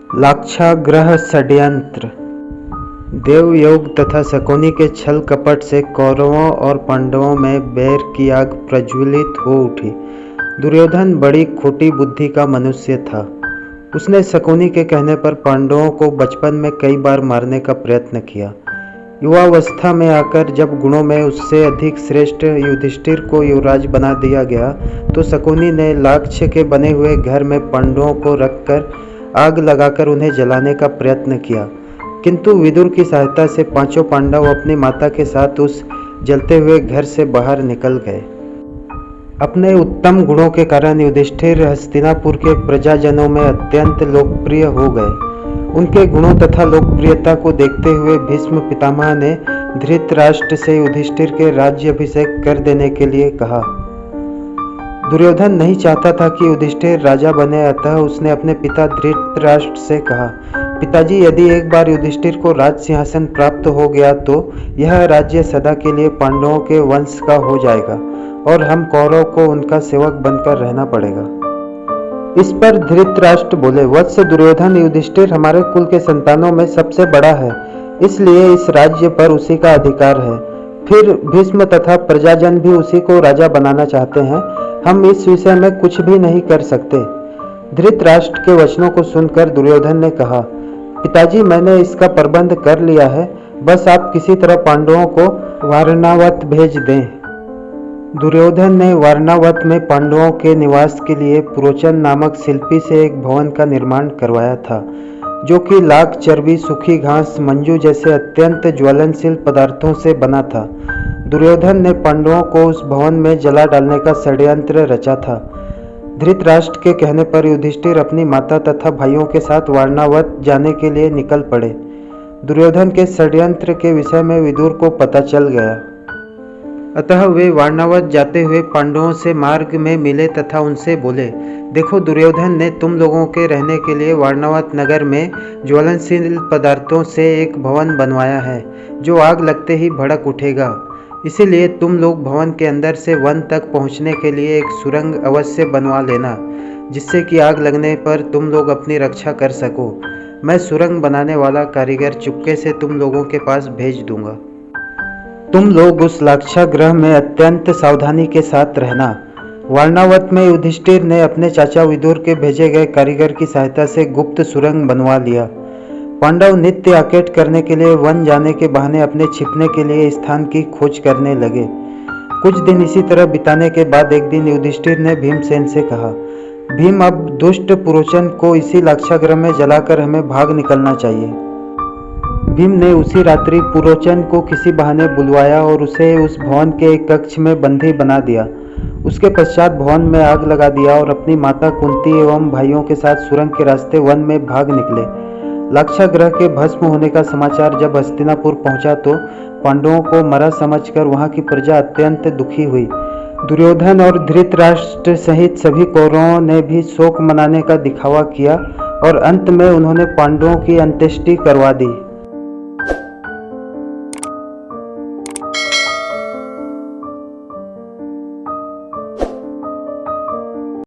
लाक्षागृह षड्यंत्र। देवयोग तथा शकुनी के छल कपट से कौरवों और पांडवों में बैर की आग प्रज्वलित हो उठी। दुर्योधन बड़ी खोटी बुद्धि का मनुष्य था। उसने शकुनी के कहने पर पांडवों को बचपन में कई बार मारने का प्रयत्न किया। युवावस्था में आकर जब गुणों में उससे अधिक श्रेष्ठ युधिष्ठिर को युवराज बना दिया गया तो शकुनी ने लाक्ष्य के बने हुए घर में पांडवों को रखकर आग लगाकर उन्हें जलाने का प्रयत्न किया, किंतु विदुर की सहायता से पांचों पांडव अपनी माता के साथ उस जलते हुए घर से बाहर निकल गए। अपने उत्तम गुणों के कारण युधिष्ठिर हस्तिनापुर के प्रजाजनों में अत्यंत लोकप्रिय हो गए। उनके गुणों तथा लोकप्रियता को देखते हुए भीष्म पितामह ने धृतराष्ट्र से युधिष्ठिर के राज्याभिषेक कर देने के लिए कहा। दुर्योधन नहीं चाहता था कि युधिष्ठिर राजा बने, अतः उसने अपने पिता धृतराष्ट्र से कहा, पिताजी, यदि एक बार युधिष्ठिर को राज सिंहासन प्राप्त हो गया तो यह राज्य सदा के लिए पांडवों के वंश का हो जाएगा और हम कौरव को उनका सेवक बनकर रहना पड़ेगा। इस पर धृतराष्ट्र बोले, वत्स दुर्योधन, युधिष्ठिर हमारे कुल के संतानों में सबसे बड़ा है, इसलिए इस राज्य पर उसी का अधिकार है। फिर भीष्म तथा प्रजाजन भी उसी को राजा बनाना चाहते हैं, हम इस विषय में कुछ भी नहीं कर सकते। धृतराष्ट्र के वचनों को सुनकर दुर्योधन ने कहा, पिताजी, मैंने इसका प्रबंध कर लिया है, बस आप किसी तरह पांडवों को वारणावत भेज दें। दुर्योधन ने वारणावत में पांडवों के निवास के लिए पुरोचन नामक शिल्पी से एक भवन का निर्माण करवाया था, जो कि लाख, चर्बी, सूखी घास, मंजू जैसे अत्यंत ज्वलनशील पदार्थों से बना था। दुर्योधन ने पांडवों को उस भवन में जला डालने का षड्यंत्र रचा था। धृतराष्ट्र के कहने पर युधिष्ठिर अपनी माता तथा भाइयों के साथ वारणावत जाने के लिए निकल पड़े। दुर्योधन के षड्यंत्र के विषय में विदुर को पता चल गया, अतः वे वारणावत जाते हुए पांडवों से मार्ग में मिले तथा उनसे बोले, देखो, दुर्योधन ने तुम लोगों के रहने के लिए वारणावत नगर में ज्वलनशील पदार्थों से एक भवन बनवाया है, जो आग लगते ही भड़क उठेगा। इसीलिए तुम लोग भवन के अंदर से वन तक पहुंचने के लिए एक सुरंग अवश्य बनवा लेना, जिससे कि आग लगने पर तुम लोग अपनी रक्षा कर सको। मैं सुरंग बनाने वाला कारीगर चुपके से तुम लोगों के पास भेज दूंगा। तुम लोग उस लाक्षागृह में अत्यंत सावधानी के साथ रहना। वारणावत में युधिष्ठिर ने अपने चाचा विदुर के भेजे गए कारीगर की सहायता से गुप्त सुरंग बनवा लिया। पांडव नित्य आकेट करने के लिए वन जाने के बहाने अपने छिपने के लिए स्थान की खोज करने लगे। कुछ दिन इसी तरह बिताने के बाद एक दिन युधिष्ठिर ने भीमसेन से कहा, भीम, अब दुष्ट पुरोचन को इसी लाक्षागृह में जलाकर हमें भाग निकलना चाहिए। भीम ने उसी रात्रि पुरोचन को किसी बहाने बुलवाया और उसे उस भवन के एक कक्ष में बंदी बना दिया। उसके पश्चात भवन में आग लगा दिया और अपनी माता कुंती एवं भाइयों के साथ सुरंग के रास्ते वन में भाग निकले। लाक्षागृह के भस्म होने का समाचार जब हस्तिनापुर पहुंचा तो पांडवों को मरा समझकर वहां की प्रजा अत्यंत दुखी हुई। दुर्योधन और धृतराष्ट्र सहित सभी कौरवों ने भी शोक मनाने का दिखावा किया और अंत में उन्होंने पांडवों की अंत्येष्टि करवा दी।